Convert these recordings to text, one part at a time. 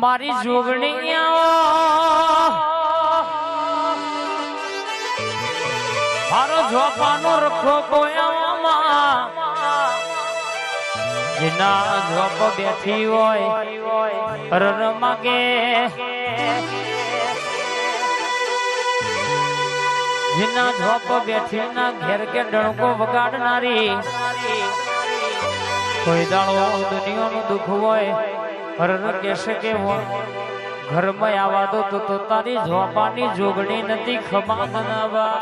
મારી જોગણી મારો જોપાનો રખો બોયામાં જેના જોપ બેઠી હોય રર માગે જેના જોપ બેઠી ના ઘેર કે ડણકો વગાડનારી કોઈ દાડો દુનિયાનું દુઃખ હોય હર કેશે કે ઘરમાં આવા દો તો તારી ઝોપાની જોગણી નથી ખમા બનાવા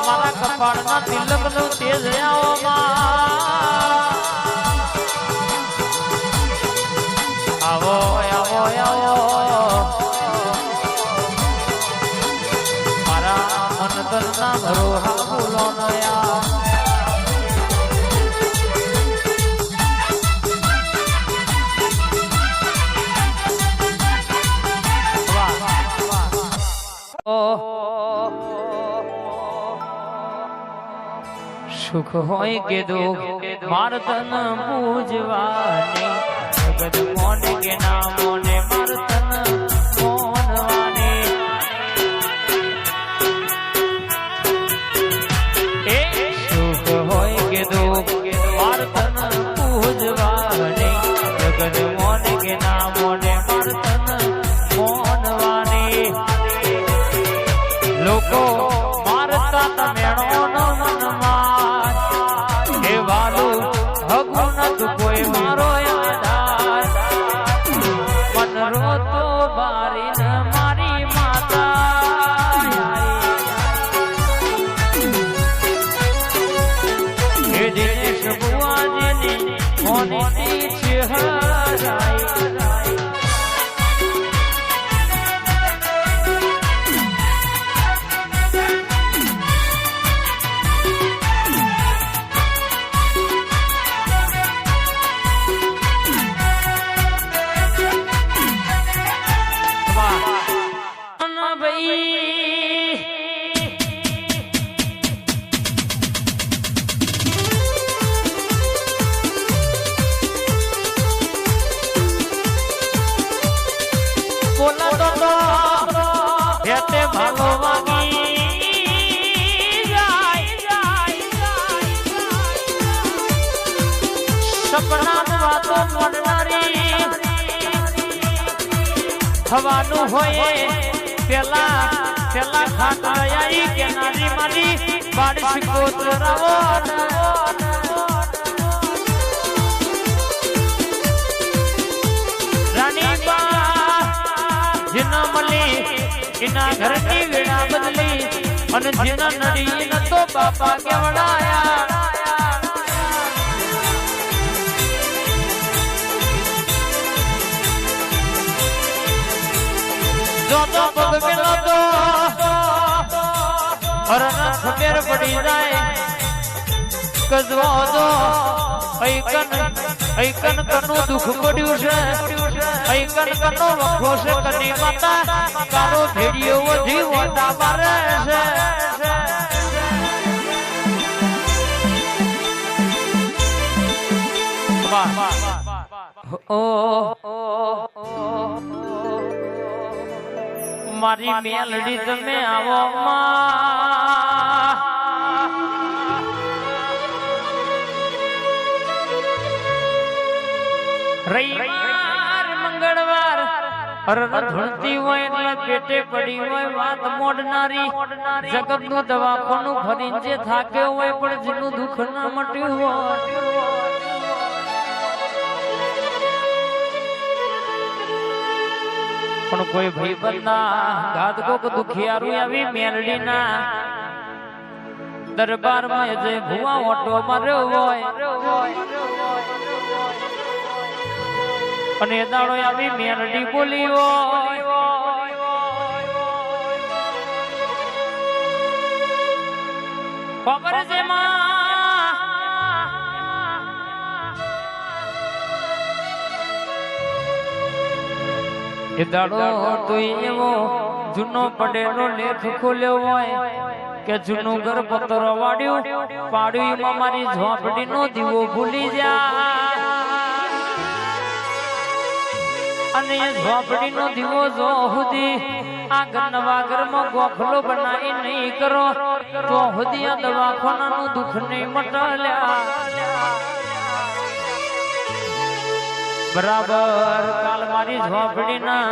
મારા કપાળના તિલક નું તેજ આવો આવો આવો મારા મન તનના ભરોહા બોલો નયા સુખ હોય કે દુઃખ માર તન પૂજવાની જગત મોન કે ના મોને માર તન મોનવાની સુખ હોય કે દુઃખ માર તન પૂજવાની જગત મોન કે ના મોને માર તન મોનવાની લોકો મારતા તમેણો નો મનમાં કોઈ મારો યાદાર મન રોતો બારીને મારી માતા હે દિનેશ બુઆજીની મોની છે હરાઈ ભાલો વાગી સપના વાતો મળનારી થવાનું હોય પેલા ખાટ લઈ કે નારી મારી બાળી કોતરાવો રાની બા જેના મળી એના ઘરની વેળા બદલી અને જેના નડી ન તો બાપા કેવડાયા જો તો પગ મેલો તો હરણ ખબર પડી જાય કજવો તો ઐકન કનું દુઃખ પડ્યું છે ઐકન કનો વખો છે કની માતા તારો ભેડિયો વધી વોટા મારે છે મારી મેલડી તમે આવો રવિવાર મંગળવાર ધૂણતી હોય એટલે પેટે પડી હોય વાત મોડનારી જગત નું દવાખાનું ફરીને જે થાક્યો હોય પણ જેનું દુઃખ ના મટ્યું હોય પણ કોઈ ભાઈબંધ ના ઘાત કોક દુખિયારું આવી મેલડી ના દરબાર માં જે ભુવા ઓટો માર્યો હોય અને દાડો આવી મેલડી બોલી હોય ખબર છે માં એ દાડો તો એવો જૂનો પડેલો લેખ ખોલ્યો હોય કે જૂનું ઘર પત્ર વાડ્યું પાડ્યું એમાં મારી ઝોપડી નો દીવો ભૂલી જા અને એ ઝોપડી નો દીવો જો સુધી આ નવા ઘરમાં ગોખલો બનાવી નહીં કરો તો સુધી આ દવાખાનાનું દુઃખ નહીં મટાલ્યા બરાબર કાલ મારી ઝોપડીના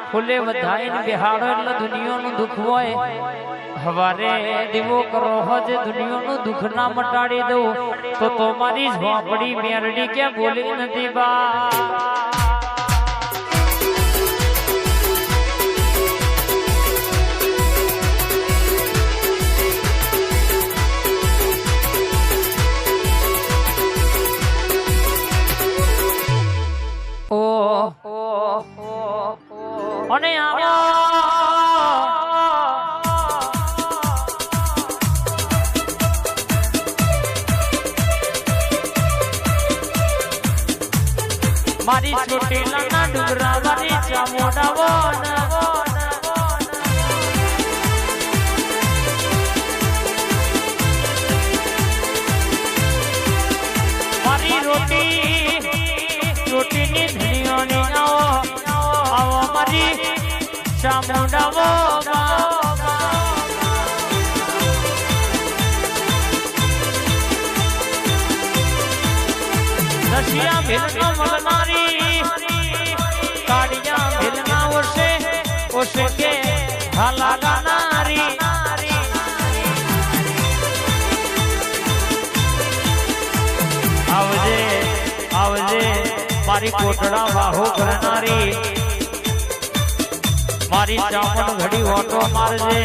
ફૂલે વધાઈને બિહાડો એટલે દુનિયાનું દુઃખ હોય હવારે દીવો કરો હજે દુનિયાનું દુઃખ ના મટાડી દઉં તો મારી ઝોપડી મેરડી ક્યાં બોલી નથી બા અને મારી ચોટીલાના ડુંગરા મારી ચામોડા મારી રોટીની ધણીઓની આવો મારી ચામુંડા રશિયા ભીલના મળનારી કાળિયા ભીલના ઓશે કે હાલા ગાનારી આવજે આવજે મારી કોટડા વાહો કરનારી મારી ચામણ ઘડી ઓટો મારજે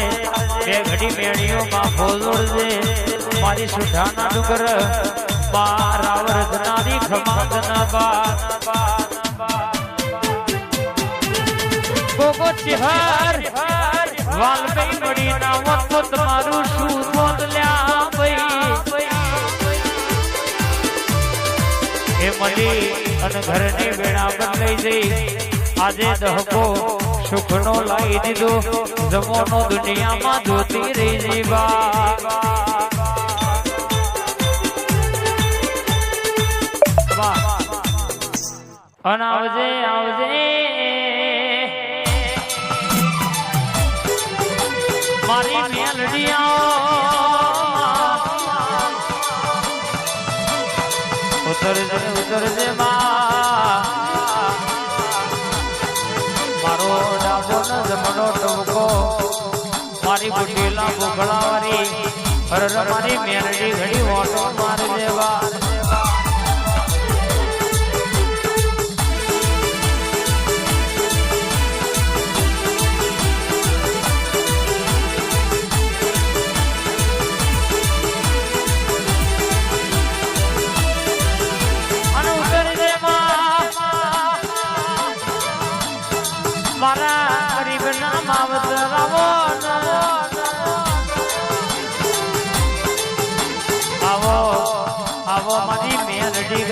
બે ઘડી મેળીઓમાં ભોજોડજે મારી સુઠાના ડુંગર બાર આવરનારી ખમાદના બાર ગોગો ચિહર વાલભાઈ મળી ના વખત તમારું શું બોદલ્યા ભાઈ એ મળી અને ઘરની વેળા બદલાઈ જઈ આજે દહકો સુખનો લાવી દીધો જમોનો દુનિયામાં જોતી રહી જીવા અને આવજે આવજે મારી મેલડીયા ઉતરજે મારો ડાબો ન જમણો ટૂંકો મારી બુટીલા બોગળાવાળી હર મારી મેલડી ઘડી ઓટો મારી દેવા મારા ગરીબ ના માવતરાવો આવો આવો મારી મેલડી